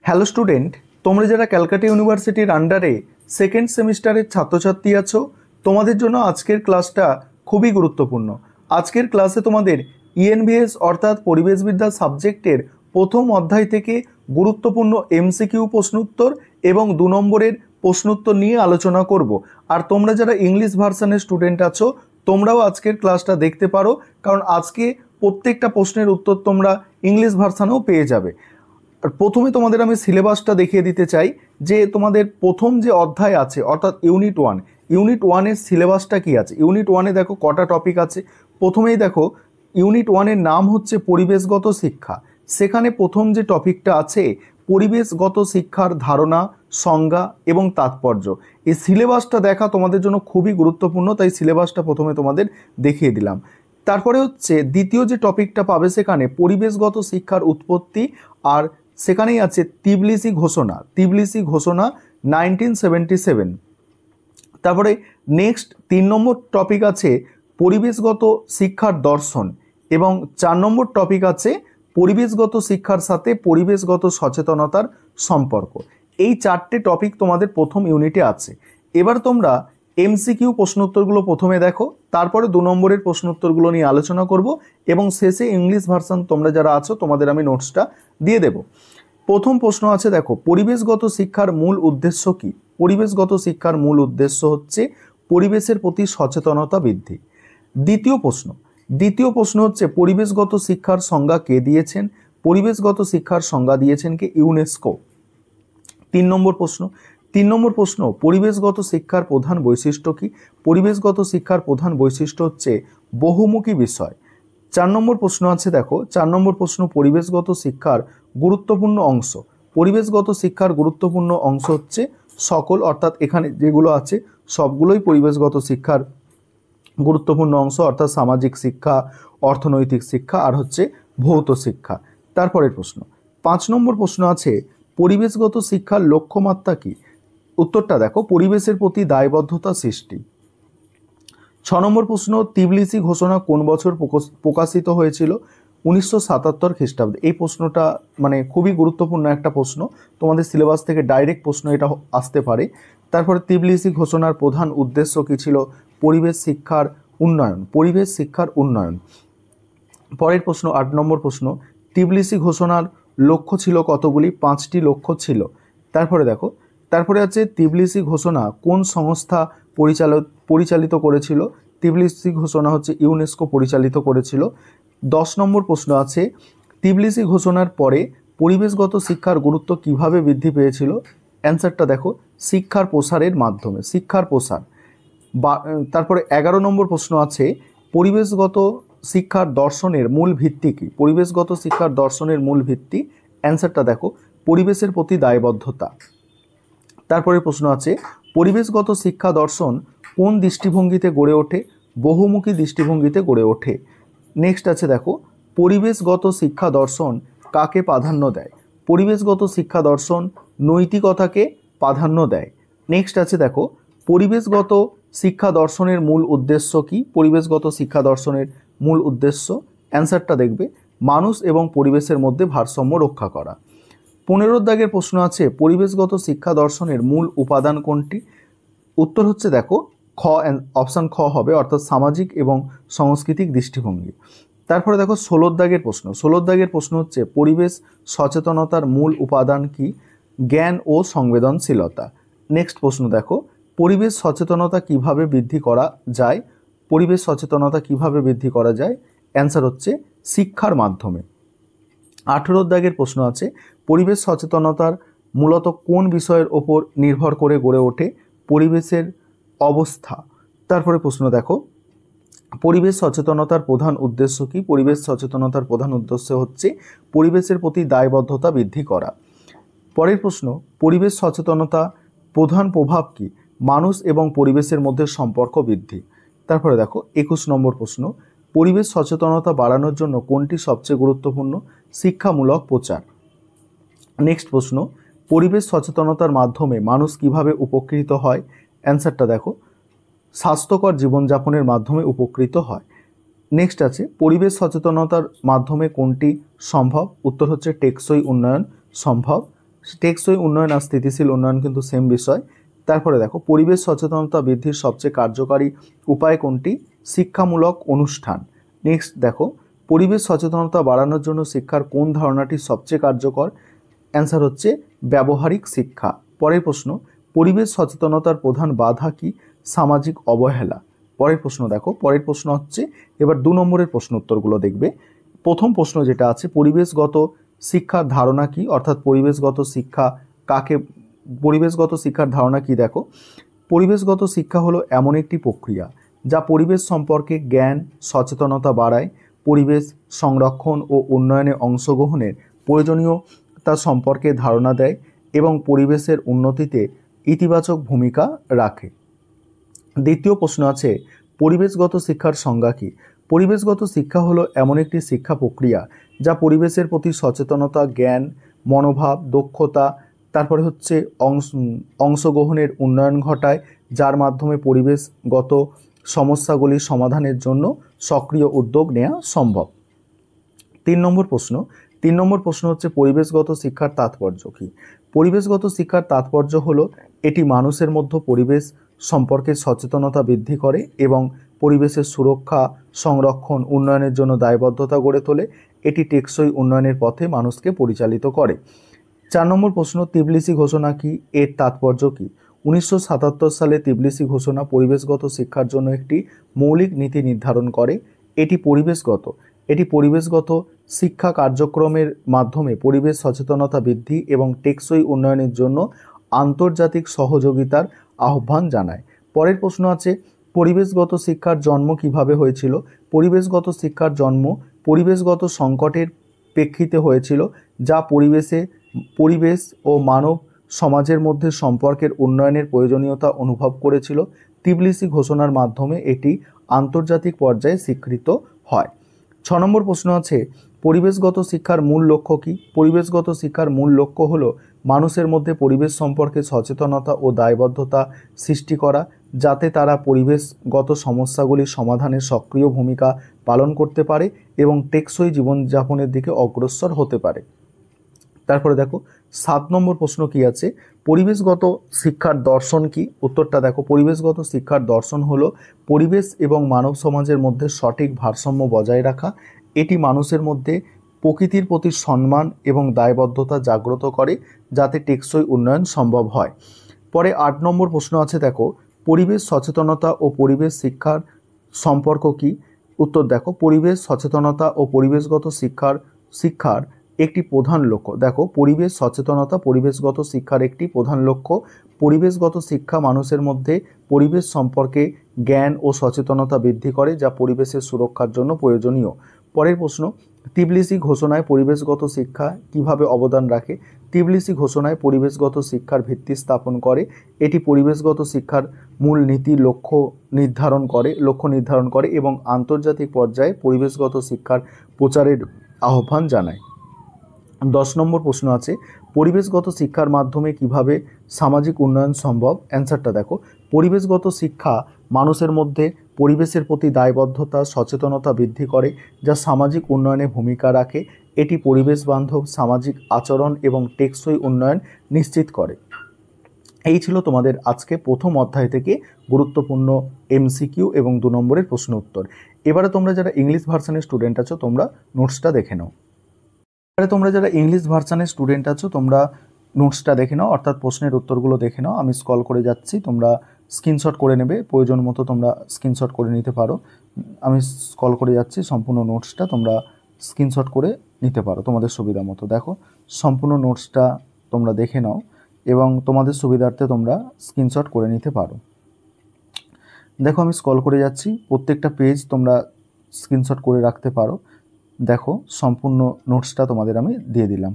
Hello student, তোমরা যারা ক্যালকাটা ইউনিভার্সিটির আন্ডারে সেকেন্ড সেমিস্টারের ছাত্রছাত্রী আছো, তোমাদের জন্য আজকের ক্লাসটা খুবই গুরুত্বপূর্ণ। আজকের ক্লাসে তোমাদের ইএনভিএস অর্থাৎ পরিবেশবিদ্যা সাবজেক্টের প্রথম অধ্যায় থেকে গুরুত্বপূর্ণ এমসিকিউ প্রশ্নোত্তর এবং 2 নম্বরের প্রশ্নোত্তর নিয়ে আলোচনা করব। আর তোমরা যারা ইংলিশ ভার্সনের স্টুডেন্ট আছো, তোমরাও আজকের ক্লাসটা দেখতে পারো, কারণ আজকে প্রত্যেকটা প্রশ্নের উত্তর তোমরা ইংলিশ ভার্সনেও পেয়ে যাবে। আর প্রথমে তোমাদের আমি সিলেবাসটা দেখিয়ে দিতে চাই যে তোমাদের প্রথম যে অধ্যায় আছে অর্থাৎ ইউনিট 1 এর সিলেবাসটা কি আছে। ইউনিট 1-এ দেখো কটা টপিক আছে। প্রথমেই দেখো ইউনিট 1-এর নাম হচ্ছে পরিবেশগত শিক্ষা। সেখানে প্রথম যে টপিকটা আছে পরিবেশগত শিক্ষার ধারণা, সংজ্ঞা এবং তাৎপর্য। এই সিলেবাসটা দেখা তোমাদের জন্য খুবই গুরুত্বপূর্ণ, তাই সিলেবাসটা প্রথমে তোমাদের দেখিয়ে দিলাম। তারপরে হচ্ছে দ্বিতীয় যে টপিকটা পাবে সেখানে পরিবেশগত শিক্ষার উৎপত্তি, আর সেখানেই আছে তিবলিসি ঘোষণা 1977। তারপরে নেক্সট 3 নম্বর টপিক আছে পরিবেশগত শিক্ষার দর্শন, এবং 4 নম্বর টপিক আছে পরিবেশগত শিক্ষার সাথে পরিবেশগত সচেতনতার সম্পর্ক। এই 4টে টপিক তোমাদের প্রথম ইউনিটে আছে। এবার তোমরা এমসিকিউ প্রশ্নোত্তরগুলো প্রথমে দেখো, তারপরে 2 নম্বরের প্রশ্নোত্তরগুলো নিয়ে আলোচনা করব, এবং শেষে ইংলিশ ভার্সন তোমরা যারা আছো তোমাদের আমি নোটসটা দিয়ে দেব। প্রথম প্রশ্ন আছে, দেখো পরিবেশগত শিক্ষার মূল উদ্দেশ্য কি। পরিবেশগত শিক্ষার মূল উদ্দেশ্য হচ্ছে পরিবেশের প্রতি সচেতনতা বৃদ্ধি। দ্বিতীয় প্রশ্ন হচ্ছে পরিবেশগত শিক্ষার সংজ্ঞা কে দিয়েছেন। পরিবেশগত শিক্ষার সংজ্ঞা দিয়েছেন কে? ইউনেস্কো। 3 নম্বর প্রশ্ন পরিবেশগত শিক্ষার প্রধান বৈশিষ্ট্য কি। পরিবেশগত শিক্ষার প্রধান বৈশিষ্ট্য হচ্ছে বহুমুখী বিষয়। 4 নম্বর প্রশ্ন আছে, দেখো 4 নম্বর প্রশ্ন পরিবেশগত শিক্ষার গুরুত্বপূর্ণ অংশ। পরিবেশগত শিক্ষার গুরুত্বপূর্ণ অংশ হচ্ছে সকল, অর্থাৎ এখানে যেগুলো আছে সবগুলোই পরিবেশগত শিক্ষার গুরুত্বপূর্ণ অংশ, অর্থাৎ সামাজিক শিক্ষা, অর্থনৈতিক শিক্ষা আর হচ্ছে ভৌত শিক্ষা। তারপরের প্রশ্ন 5 নম্বর প্রশ্ন আছে পরিবেশগত শিক্ষার লক্ষ্যমাত্রা কি। উত্তরটা দেখো পরিবেশের প্রতি দায়বদ্ধতা সৃষ্টি। 6 নম্বর প্রশ্ন তিবলিসি ঘোষণা কোন বছর প্রকাশিত হয়েছিল। 1977 খ্রিস্টাব্দে। এই প্রশ্নটা মানে খুবই গুরুত্বপূর্ণ একটা প্রশ্ন, তোমাদের সিলেবাস থেকে ডাইরেক্ট প্রশ্ন এটা আসতে পারে। তারপরে তিবলিসি ঘোষণার প্রধান উদ্দেশ্য কী ছিল। পরিবেশ শিক্ষার উন্নয়ন। পরের প্রশ্ন 8 নম্বর প্রশ্ন তিবলিসি ঘোষণার লক্ষ্য ছিল কতগুলি। 5টি লক্ষ্য ছিল। তারপরে আছে তিবলিসি ঘোষণা কোন সংস্থা পরিচালিত করেছিল। তিবলিসি ঘোষণা হচ্ছে ইউনেস্কো পরিচালিত করেছিল। 10 নম্বর প্রশ্ন আছে তিবলিসি ঘোষণার পরে পরিবেশগত শিক্ষার গুরুত্ব কিভাবে বৃদ্ধি পেয়েছিল। অ্যান্সারটা দেখো শিক্ষার প্রসারের মাধ্যমে, তারপরে 11 নম্বর প্রশ্ন আছে পরিবেশগত শিক্ষার দর্শনের মূল ভিত্তি কি। পরিবেশগত শিক্ষার দর্শনের মূল ভিত্তি, অ্যান্সারটা দেখো পরিবেশের প্রতি দায়বদ্ধতা। তারপরে প্রশ্ন আছে পরিবেশগত শিক্ষা দর্শন কোন দৃষ্টিভঙ্গিতে গড়ে ওঠে। বহুমুখী দৃষ্টিভঙ্গিতে গড়ে ওঠে। নেক্সট আছে দেখো পরিবেশগত শিক্ষা দর্শন কাকে প্রাধান্য দেয়। পরিবেশগত শিক্ষা দর্শন নৈতিকতাকে প্রাধান্য দেয়। নেক্সট আছে দেখো পরিবেশগত শিক্ষা দর্শনের মূল উদ্দেশ্য কি। পরিবেশগত শিক্ষা দর্শনের মূল উদ্দেশ্য, অ্যান্সারটা দেখবে মানুষ এবং পরিবেশের মধ্যে ভারসাম্য রক্ষা করা। 15 দাগের প্রশ্ন আছে পরিবেশগত শিক্ষা দর্শনের মূল উপাদান কোনটি। উত্তর হচ্ছে দেখো অপশান খ হবে, অর্থাৎ সামাজিক এবং সাংস্কৃতিক দৃষ্টিভঙ্গি। তারপরে দেখো 16 দাগের প্রশ্ন হচ্ছে পরিবেশ সচেতনতার মূল উপাদান কি। জ্ঞান ও সংবেদনশীলতা। নেক্সট প্রশ্ন দেখো পরিবেশ সচেতনতা কিভাবে বৃদ্ধি করা যায়। অ্যান্সার হচ্ছে শিক্ষার মাধ্যমে। 18 দাগের প্রশ্ন আছে পরিবেশ সচেতনতার মূলত কোন বিষয়ের ওপর নির্ভর করে গড়ে ওঠে। পরিবেশের অবস্থা। তারপরে প্রশ্ন দেখো পরিবেশ সচেতনতার প্রধান উদ্দেশ্য কি। পরিবেশ সচেতনতার প্রধান উদ্দেশ্য হচ্ছে পরিবেশের প্রতি দায়বদ্ধতা বৃদ্ধি করা। পরের প্রশ্ন পরিবেশ সচেতনতা প্রধান প্রভাব কি। মানুষ এবং পরিবেশের মধ্যে সম্পর্ক বৃদ্ধি। তারপরে দেখো 21 নম্বর প্রশ্ন পরিবেশ সচেতনতা বাড়ানোর জন্য কোনটি সবচেয়ে গুরুত্বপূর্ণ। শিক্ষামূলক প্রচার। নেক্সট প্রশ্ন পরিবেশ সচেতনতার মাধ্যমে মানুষ কিভাবে উপকৃত হয়। অ্যান্সারটা দেখো স্বাস্থ্যকর জীবনযাপনের মাধ্যমে উপকৃত হয়। নেক্সট আছে পরিবেশ সচেতনতার মাধ্যমে কোনটি সম্ভব। উত্তর হচ্ছে টেকসই উন্নয়ন সম্ভব। টেকসই উন্নয়ন আর স্থিতিশীল উন্নয়ন কিন্তু সেম বিষয়। তারপরে দেখো পরিবেশ সচেতনতা বৃদ্ধির সবচেয়ে কার্যকারী উপায় কোনটি? শিক্ষামূলক অনুষ্ঠান। নেক্সট দেখো পরিবেশ সচেতনতা বাড়ানোর জন্য শিক্ষার কোন ধারণাটি সবচেয়ে কার্যকর? অ্যান্সার হচ্ছে ব্যবহারিক শিক্ষা। পরের প্রশ্ন, পরিবেশ সচেতনতার প্রধান বাধা কি? সামাজিক অবহেলা। পরের প্রশ্ন দেখো, পরের প্রশ্ন হচ্ছে এবার 2 নম্বরের প্রশ্ন উত্তরগুলো দেখবে। প্রথম প্রশ্ন যেটা আছে, পরিবেশগত শিক্ষার ধারণা কি? অর্থাৎ পরিবেশগত শিক্ষা কাকে, পরিবেশগত শিক্ষার ধারণা কি? দেখো পরিবেশগত শিক্ষা হলো এমন একটি প্রক্রিয়া যা পরিবেশ সম্পর্কে জ্ঞান সচেতনতা বাড়ায়, পরিবেশ সংরক্ষণ ও উন্নয়নে অংশগ্রহণের প্রয়োজনীয়তা সম্পর্কে ধারণা দেয় এবং পরিবেশের উন্নতিতে ইতিবাচক ভূমিকা রাখে। দ্বিতীয় প্রশ্ন আছে, পরিবেশগত শিক্ষার সংজ্ঞা কী? পরিবেশগত শিক্ষা হলো এমন একটি শিক্ষা প্রক্রিয়া যা পরিবেশের প্রতি সচেতনতা, জ্ঞান, মনোভাব, দক্ষতা, তারপরে হচ্ছে অংশগ্রহণের উন্নয়ন ঘটায়, যার মাধ্যমে পরিবেশগত সমস্যাগুলির সমাধানের জন্য সক্রিয় উদ্যোগ নেওয়া সম্ভব। 3 নম্বর প্রশ্ন হচ্ছে পরিবেশগত শিক্ষার তাৎপর্য কী? পরিবেশগত শিক্ষার তাৎপর্য হলো এটি মানুষের মধ্যে পরিবেশ সম্পর্কে সচেতনতা বৃদ্ধি করে এবং পরিবেশের সুরক্ষা, সংরক্ষণ, উন্নয়নের জন্য দায়বদ্ধতা গড়ে তোলে। এটি টেকসই উন্নয়নের পথে মানুষকে পরিচালিত করে। 4 নম্বর প্রশ্ন, তিবলিসি ঘোষণা কি? এর তাৎপর্য কী? 1977 সালে তিবলিসি ঘোষণা পরিবেশগত শিক্ষার জন্য একটি মৌলিক নীতি নির্ধারণ করে। এটি পরিবেশগত শিক্ষা কার্যক্রমের মাধ্যমে পরিবেশ সচেতনতা বৃদ্ধি এবং টেকসই উন্নয়নের জন্য আন্তর্জাতিক সহযোগিতার আহ্বান জানায়। পরের প্রশ্ন আছে, পরিবেশগত শিক্ষার জন্ম কিভাবে হয়েছিল? পরিবেশগত শিক্ষার জন্ম পরিবেশগত সংকটের প্রেক্ষিতে হয়েছিল, যা পরিবেশ ও মানব সমাজের মধ্যে সম্পর্কের উন্নয়নের প্রয়োজনীয়তা অনুভব করেছিল। তিবলিসি ঘোষণার মাধ্যমে এটি আন্তর্জাতিক পর্যায়ে স্বীকৃত হয়। 6 নম্বর প্রশ্ন আছে, পরিবেশগত শিক্ষার মূল লক্ষ্য কী? পরিবেশগত শিক্ষার মূল লক্ষ্য হল মানুষের মধ্যে পরিবেশ সম্পর্কে সচেতনতা ও দায়বদ্ধতা সৃষ্টি করা, যাতে তারা পরিবেশগত সমস্যাগুলির সমাধানে সক্রিয় ভূমিকা পালন করতে পারে এবং টেকসই জীবনযাপনের দিকে অগ্রসর হতে পারে। তারপরে দেখো 7 নম্বর প্রশ্ন কি আছে, পরিবেশগত শিক্ষার দর্শন কি? উত্তরটা দেখো, পরিবেশগত শিক্ষার দর্শন হলো পরিবেশ এবং মানব সমাজের মধ্যে সঠিক ভারসাম্য বজায় রাখা। এটি মানুষের মধ্যে প্রকৃতির প্রতি সম্মান এবং দায়বদ্ধতা জাগ্রত করে, যাতে টেকসই উন্নয়ন সম্ভব হয়। পরে 8 নম্বর প্রশ্ন আছে, দেখো পরিবেশ সচেতনতা ও পরিবেশ শিক্ষার সম্পর্ক কি? উত্তর দেখো, পরিবেশ সচেতনতা ও পরিবেশগত শিক্ষার একটি প্রধান লক্ষ্য। দেখো পরিবেশ সচেতনতা পরিবেশগত শিক্ষার একটি প্রধান লক্ষ্য। পরিবেশগত শিক্ষা মানুষের মধ্যে পরিবেশ সম্পর্কে জ্ঞান ও সচেতনতা বৃদ্ধি করে, যা পরিবেশের সুরক্ষার জন্য প্রয়োজনীয়। পরের প্রশ্ন, তিবলিসি ঘোষণায় পরিবেশগত শিক্ষা কিভাবে অবদান রাখে? তিবলিসি ঘোষণায় পরিবেশগত শিক্ষার ভিত্তি স্থাপন করে। এটি পরিবেশগত শিক্ষার মূল নীতি লক্ষ্য নির্ধারণ করে এবং আন্তর্জাতিক পর্যায়ে পরিবেশগত শিক্ষার প্রচারের আহ্বান জানায়। 10 নম্বর প্রশ্ন আছে, পরিবেশগত শিক্ষার মাধ্যমে কিভাবে সামাজিক উন্নয়ন সম্ভব? অ্যান্সারটা দেখো, পরিবেশগত শিক্ষা মানুষের মধ্যে পরিবেশের প্রতি দায়বদ্ধতা সচেতনতা বৃদ্ধি করে, যা সামাজিক উন্নয়নে ভূমিকা রাখে। এটি পরিবেশ বান্ধব সামাজিক আচরণ এবং টেকসই উন্নয়ন নিশ্চিত করে। এই ছিল তোমাদের আজকে প্রথম অধ্যায় থেকে গুরুত্বপূর্ণ এমসিকিউ এবং 2 নম্বরের প্রশ্ন উত্তর। এবারে তোমরা যারা ইংলিশ ভার্সনের স্টুডেন্ট আছো তোমরা নোটসটা দেখে নাও। তোমরা যারা ইংলিশ ভার্সনের স্টুডেন্ট আছো তোমরা নোটসটা দেখে নাও, অর্থাৎ প্রশ্নের উত্তরগুলো দেখে নাও। আমি স্ক্রল করে যাচ্ছি, তোমরা স্ক্রিনশট করে নেবে, প্রয়োজন মতো তোমরা স্ক্রিনশট করে নিতে পারো। আমি স্ক্রল করে যাচ্ছি, সম্পূর্ণ নোটসটা তোমরা স্ক্রিনশট করে নিতে পারো তোমাদের সুবিধা মতো। দেখো সম্পূর্ণ নোটসটা তোমরা দেখে নাও এবং তোমাদের সুবিধার্থে তোমরা স্ক্রিনশট করে নিতে পারো। দেখো আমি স্ক্রল করে যাচ্ছি, প্রত্যেকটা পেজ তোমরা স্ক্রিনশট করে রাখতে পারো। দেখো সম্পূর্ণ নোটসটা তোমাদের আমি দিয়ে দিলাম।